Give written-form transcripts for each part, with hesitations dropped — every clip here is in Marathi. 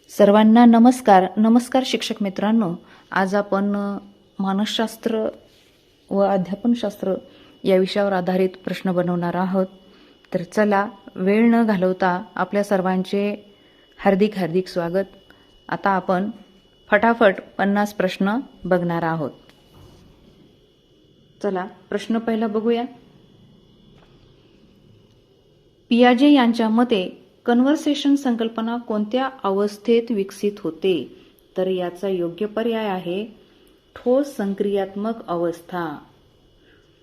सर्वांना नमस्कार शिक्षक मित्रांनो. आज आपण मानसशास्त्र व अध्यापनशास्त्र या विषयावर आधारित प्रश्न बनवणार आहोत. तर चला, वेळ न घालवता आपल्या सर्वांचे हार्दिक स्वागत. आता आपण फटाफट 50 प्रश्न बघणार आहोत. चला, प्रश्न पहिला बघूया. पियाजे यांच्या मते कन्व्हर्सेशन संकल्पना कोणत्या अवस्थेत विकसित होते? तर याचा योग्य पर्याय आहे ठोस संक्रियात्मक अवस्था.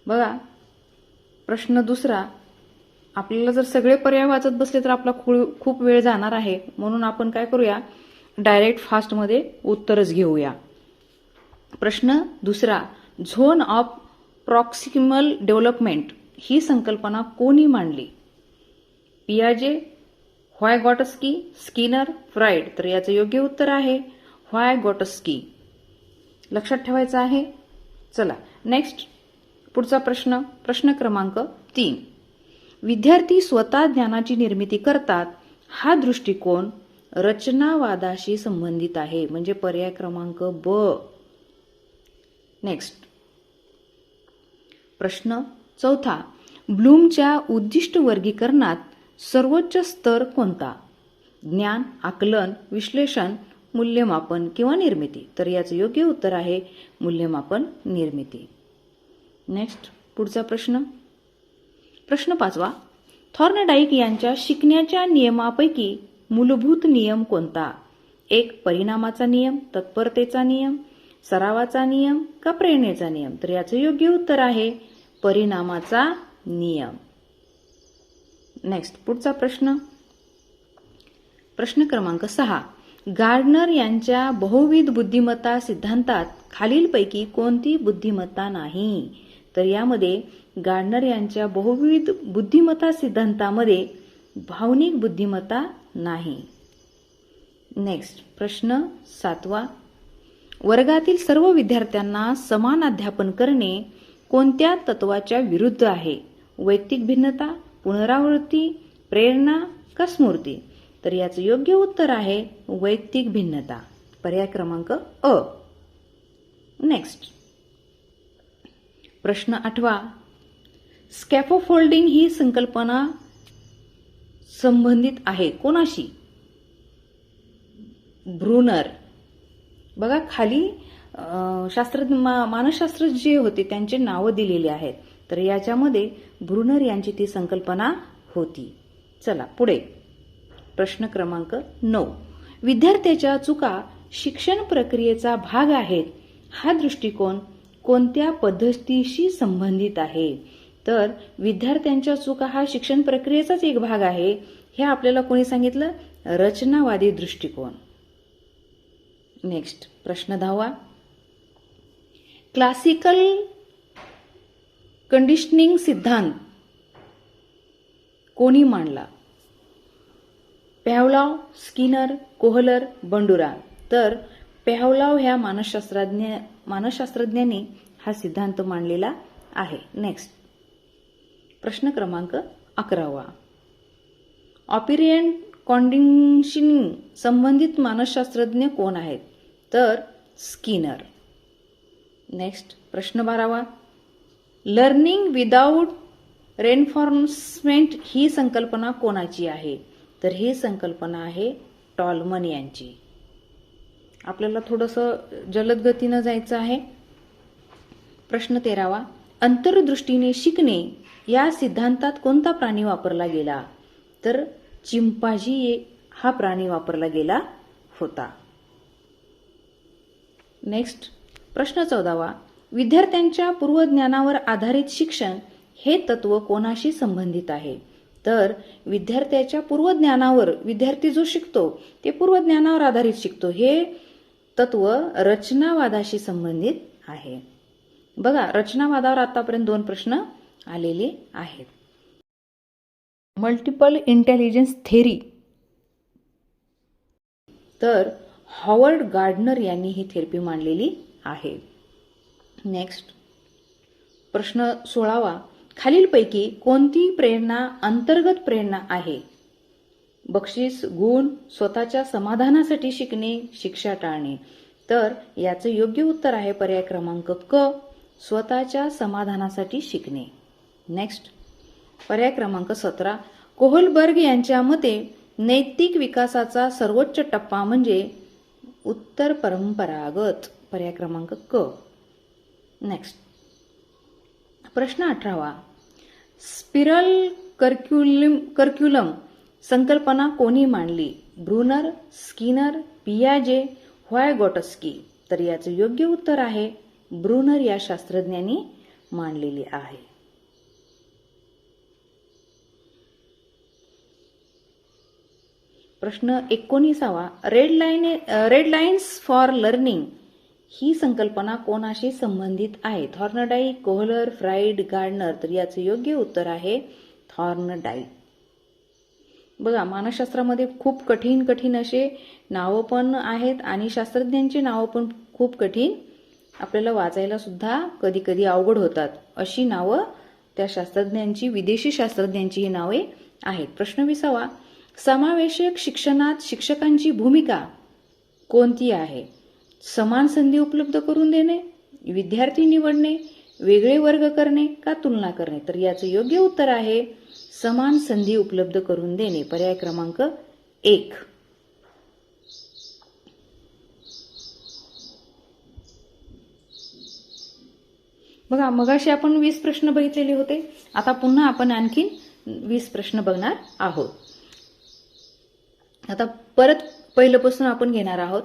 बघा, प्रश्न दुसरा. आपल्याला जर सगळे पर्याय वाचत बसले तर आपला खूप वेळ जाणार आहे, म्हणून आपण काय करूया, डायरेक्ट फास्टमध्ये उत्तरच घेऊया. प्रश्न दुसरा. झोन ऑफ प्रॉक्सिमल डेव्हलपमेंट ही संकल्पना कोणी मांडली? पियाजे, व्हायगॉटस्की, स्किनर, फ्राइड. तर याचं योग्य उत्तर आहे व्हायगॉटस्की. लक्षात ठेवायचं आहे. चला, नेक्स्ट पुढचा प्रश्न. प्रश्न क्रमांक 3. विद्यार्थी स्वतः ज्ञानाची निर्मिती करतात हा दृष्टिकोन रचनावादाशी संबंधित आहे, म्हणजे पर्याय क्रमांक ब. नेक्स्ट प्रश्न चौथा. ब्लूमच्या उद्दिष्ट वर्गीकरणात सर्वोच्च स्तर कोणता? ज्ञान, आकलन, विश्लेषण, मूल्यमापन किंवा निर्मिती. तर याचं योग्य उत्तर आहे मूल्यमापन, निर्मिती. नेक्स्ट पुढचा प्रश्न. प्रश्न 5. थॉर्नडाईक यांच्या शिकण्याच्या नियमापैकी मूलभूत नियम कोणता? 1. परिणामाचा नियम, तत्परतेचा नियम, सरावाचा नियम का प्रेरणेचा नियम? तर याचं योग्य उत्तर आहे परिणामाचा नियम. नेक्स्ट पुढचा प्रश्न. प्रश्न क्रमांक 6. गार्डनर यांच्या बहुविध बुद्धिमत्ता सिद्धांतात खालीलपैकी कोणती बुद्धिमत्ता नाही? तर यामध्ये गार्डनर यांच्या बहुविध बुद्धिमत्ता सिद्धांतामध्ये भावनिक बुद्धिमत्ता नाही. नेक्स्ट प्रश्न 7. वर्गातील सर्व विद्यार्थ्यांना समान अध्यापन करणे कोणत्या तत्वाच्या विरुद्ध आहे? वैयक्तिक भिन्नता, पुनरावृत्ती, प्रेरणा का स्मृती? तर याचं योग्य उत्तर आहे वैयक्तिक भिन्नता, पर्याय क्रमांक अ. नेक्स्ट प्रश्न 8. स्कॅफोफोल्डिंग ही संकल्पना संबंधित आहे कोणाशी? ब्रूनर. बघा, खाली मानसशास्त्र जे होते त्यांचे नावं दिलेली आहेत, तर याच्यामध्ये ब्रूनर यांची ती संकल्पना होती. चला पुढे. प्रश्न क्रमांक 9. विद्यार्थ्याच्या चुका शिक्षण प्रक्रियेचा भाग आहेत हा दृष्टिकोन कोणत्या पद्धतीशी संबंधित आहे? तर विद्यार्थ्यांच्या चुका हा शिक्षण प्रक्रियेचाच एक भाग आहे, हे आपल्याला कोणी सांगितलं? रचनावादी दृष्टिकोन. नेक्स्ट प्रश्न 10. क्लासिकल कंडिशनिंग सिद्धांत कोणी मांडला? पॅव्लॉव, स्किनर, कोहलर, बंडुरा. तर पॅव्लॉव ह्या मानसशास्त्रज्ञांनी हा सिद्धांत मांडलेला आहे. नेक्स्ट प्रश्न क्रमांक 11. ऑपरेंट कंडिशनिंग संबंधित मानसशास्त्रज्ञ कोण आहेत? तर स्किनर. नेक्स्ट प्रश्न 12. लर्निंग विदाऊट रेन्फॉर्समेंट ही संकल्पना कोणाची आहे? तर ही संकल्पना आहे टॉलमन यांची. आपल्याला थोडंसं जलद गतीनं जायचं आहे. प्रश्न 13. अंतर्दृष्टीने शिकणे या सिद्धांतात कोणता प्राणी वापरला गेला? तर चिंपांझी हा प्राणी वापरला गेला होता. नेक्स्ट प्रश्न 14. विद्यार्थ्यांच्या पूर्वज्ञानावर आधारित शिक्षण हे तत्व कोणाशी संबंधित आहे? तर विद्यार्थ्याच्या पूर्वज्ञानावर विद्यार्थी जो शिकतो ते पूर्वज्ञानावर आधारित शिकतो, हे तत्व रचनावादाशी संबंधित आहे. बघा, रचनावादावर आतापर्यंत 2 प्रश्न आलेले आहेत. Multiple intelligence theory. तर हॉवर्ड गार्डनर यांनी ही थेरपी मांडलेली आहे. नेक्स्ट प्रश्न 16. खालीलपैकी कोणती प्रेरणा अंतर्गत प्रेरणा आहे? बक्षीस, गुण, स्वतःच्या समाधानासाठी शिकणे, शिक्षा टाळणे. तर याचं योग्य उत्तर आहे पर्याय क्रमांक क, स्वतःच्या समाधानासाठी शिकणे. नेक्स्ट, पर्याय क्रमांक 17. कोहलबर्ग यांच्या मते नैतिक विकासाचा सर्वोच्च टप्पा म्हणजे उत्तर परंपरागत. पर्याय क्रमांक क. नेक्स्ट, प्रश्न 18. स्पिरल कर्क्युलम संकल्पना कोणी मांडली? ब्रुनर, स्किनर, पियाजे, व्हायगॉटस्की. तर याचं योग्य उत्तर आहे ब्रुनर या शास्त्रज्ञांनी मांडलेली आहे. प्रश्न 19. रेड लाईन्स फॉर लर्निंग ही संकल्पना कोणाशी संबंधित आहे? Thorndike, Kohler, Freud, Gardner. तर याचं योग्य उत्तर आहे थॉर्नडाईक. बघा, मानसशास्त्रामध्ये खूप कठीण कठीण असे नावं पण आहेत आणि शास्त्रज्ञांची नावं पण खूप कठीण, आपल्याला वाचायला सुद्धा कधी कधी अवघड होतात अशी नावं त्या शास्त्रज्ञांची, विदेशी शास्त्रज्ञांची ही नावे आहेत. प्रश्न 20. समावेशक शिक्षणात शिक्षकांची भूमिका कोणती आहे? समान संधी उपलब्ध करून देणे, विद्यार्थी निवडणे, वेगळे वर्ग करणे का तुलना करणे? तर याचं योग्य उत्तर आहे समान संधी उपलब्ध करून देणे. पर्याय क्रमांक 1. बघा, मगाशी आपण 20 प्रश्न बघितलेले होते, आता पुन्हा आपण आणखीन 20 प्रश्न बघणार आहोत. आता परत पहिल्यापासून आपण घेणार आहोत,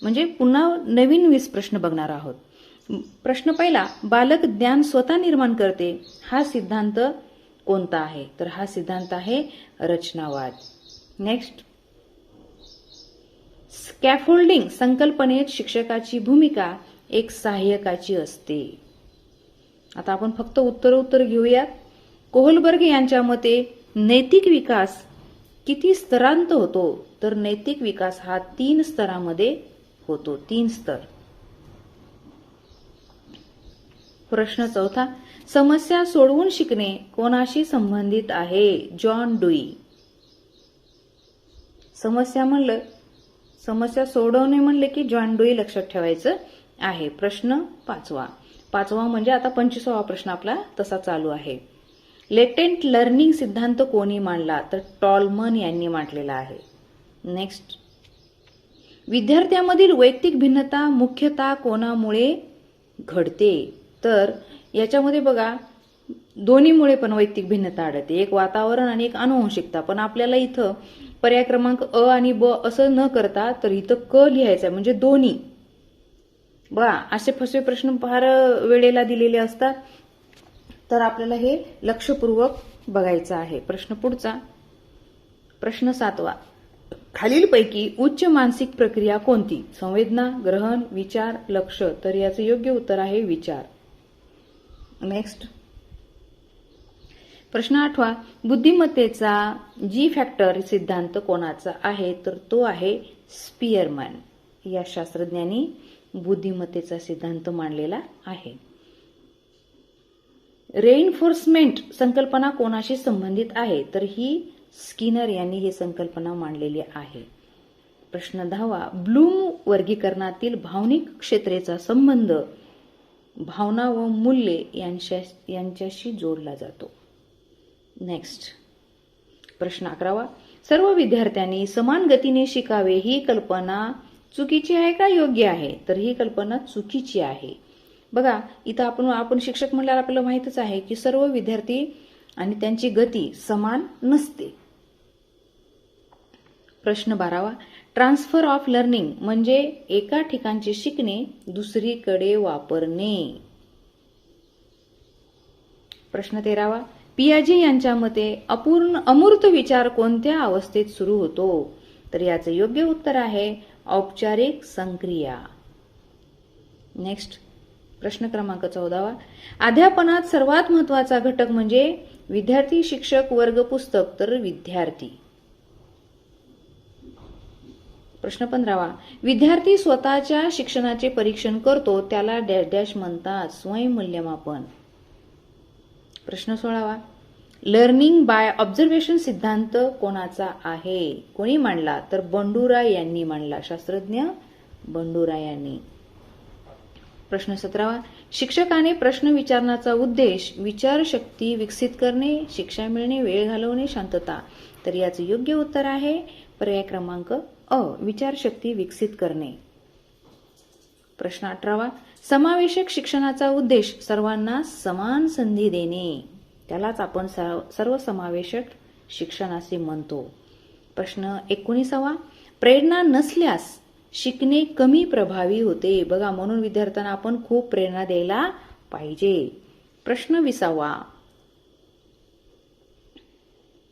म्हणजे पुन्हा नवीन 20 प्रश्न बघणार आहोत. प्रश्न पहिला, बालक ज्ञान स्वतः निर्माण करते हा सिद्धांत कोणता आहे? तर हा सिद्धांत आहे रचनावाद. नेक्स्ट, स्कॅफोल्डिंग संकल्पनेत शिक्षकाची भूमिका एक सहाय्यकाची असते. आता आपण फक्त उत्तर घेऊयात. कोहलबर्ग यांच्या मते नैतिक विकास किती स्तरांत होतो? तर नैतिक विकास हा 3 स्तरामध्ये होतो, 3 स्तर. प्रश्न 4. समस्या सोडवून शिकणे कोणाशी संबंधित आहे? John dewy. समस्या सोडवणे म्हणले की जॉन डुई लक्षात ठेवायचं आहे. प्रश्न 5 म्हणजे आता 25वा प्रश्न आपला तसा चालू आहे. लेटेंट लर्निंग सिद्धांत कोणी मांडला? तर टॉलमन यांनी मांडलेला आहे. नेक्स्ट, विद्यार्थ्यांमधील वैयक्तिक भिन्नता मुख्यतः कोणामुळे घडते? तर याच्यामध्ये बघा, दोन्हीमुळे पण वैयक्तिक भिन्नता आढळते, एक वातावरण आणि एक आनुवंशिकता. पण आपल्याला इथं पर्याय क्रमांक अ आणि ब असं न करता तर इथं क लिहायचं आहे, म्हणजे दोन्ही. बघा, असे फसवे प्रश्न फार वेळेला दिलेले असतात, तर आपल्याला हे लक्षपूर्वक बघायचं आहे. प्रश्न पुढचा, प्रश्न 7. खालीलपैकी उच्च मानसिक प्रक्रिया कोणती? संवेदना, ग्रहण, विचार, लक्ष. तर याचं योग्य उत्तर आहे विचार. नेक्स्ट, प्रश्न 8. बुद्धिमत्तेचा जी फॅक्टर सिद्धांत कोणाचा आहे? तर तो आहे स्पियरमॅन या शास्त्रज्ञांनी बुद्धिमत्तेचा सिद्धांत मांडलेला आहे. रेइन्फोर्समेंट संकल्पना कोणाशी संबंधित आहे? तर ही स्किनर यांनी ही संकल्पना मांडलेली आहे. प्रश्न 10. ब्लूम वर्गीकरणातील भावनिक क्षेत्रेचा संबंध भावना व मूल्ये यांच्याशी जोडला जातो. नेक्स्ट, प्रश्न 11. सर्व विद्यार्थ्यांनी समान गतीने शिकावे ही कल्पना चुकीची आहे का योग्य आहे? तर ही कल्पना चुकीची आहे. बघा, इथं आपण शिक्षक म्हणल्यावर आपल्याला माहितच आहे की सर्व विद्यार्थी आणि त्यांची गती समान नसते. प्रश्न 12. ट्रान्सफर ऑफ लर्निंग म्हणजे एका ठिकाणचे शिकणे दुसरीकडे वापरणे. प्रश्न 13. पियाजे यांच्या मते अमूर्त विचार कोणत्या अवस्थेत सुरू होतो? तर याचे योग्य उत्तर आहे औपचारिक संक्रिया. नेक्स्ट, प्रश्न क्रमांक 14. अध्यापनात सर्वात महत्वाचा घटक म्हणजे विद्यार्थी, शिक्षक, वर्ग, पुस्तक. तर विद्यार्थी. प्रश्न 15. विद्यार्थी स्वतःच्या शिक्षणाचे परीक्षण करतो त्याला डॅश डॅश म्हणतात? स्वयंमूल्यमापन. प्रश्न 16. लर्निंग बाय ऑब्झर्वेशन सिद्धांत कोणाचा आहे? कोणी मांडला? तर बंडूराय यांनी मांडला. शास्त्रज्ञ बंडूराय यांनी. प्रश्न 17. शिक्षकाने प्रश्न विचारण्याचा उद्देश विचारशक्ती विकसित करणे, शिक्षा मिळणे, वेळ घालवणे, शांतता. तर याचे योग्य उत्तर आहे पर्याय क्रमांक अ, विचारशक्ती विकसित करणे. प्रश्न 18. समावेशक शिक्षणाचा उद्देश सर्वांना समान संधी देणे, त्यालाच आपण सर्वसमावेशक शिक्षण असे म्हणतो. प्रश्न 19. प्रेरणा नसल्यास शिकणे कमी प्रभावी होते. बघा, म्हणून विद्यार्थ्यांना आपण खूप प्रेरणा द्यायला पाहिजे. प्रश्न 20.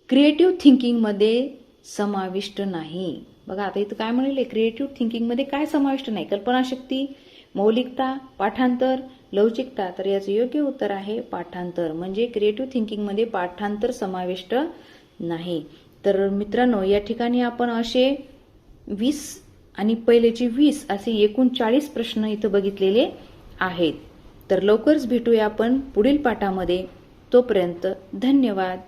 क्रिएटिव्ह थिंकिंग मध्ये समाविष्ट नाही. बघा, आता इथं काय म्हणले, क्रिएटिव्ह थिंकिंग मध्ये काय समाविष्ट नाही? कल्पनाशक्ती, मौलिकता, पाठांतर, लवचिकता. तर याचं योग्य उत्तर आहे पाठांतर. म्हणजे क्रिएटिव्ह थिंकिंग मध्ये पाठांतर समाविष्ट नाही. तर मित्रांनो, या ठिकाणी आपण असे 20 आणि पहिलेचे 20 असे एकूण 40 प्रश्न इथं बघितलेले आहेत. तर लवकरच भेटूया आपण पुढील पाठामध्ये. तोपर्यंत धन्यवाद.